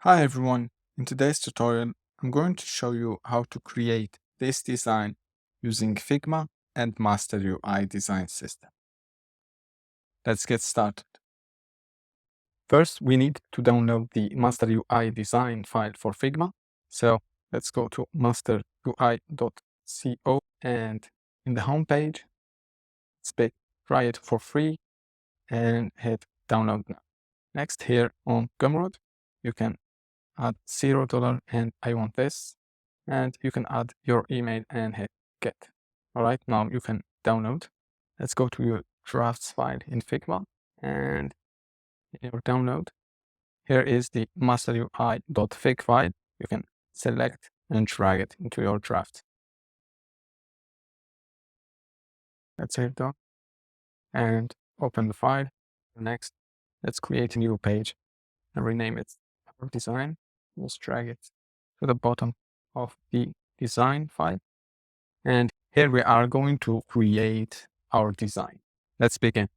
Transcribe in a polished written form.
Hi everyone, in today's tutorial, I'm going to show you how to create this design using Figma and Master UI design system. Let's get started. First, we need to download the Master UI design file for Figma. So let's go to masterui.co and in the home page, try it for free and hit download now. Next, here on Gumroad, you can add $0 and I want this, and you can add your email and hit get. All right, now you can download. Let's go to your drafts file in Figma and in your download. Here is the masterui.fig file. You can select and drag it into your draft. Let's save that and open the file. Next, let's create a new page and rename it our design. Let's drag it to the bottom of the design file. And here we are going to create our design. Let's begin.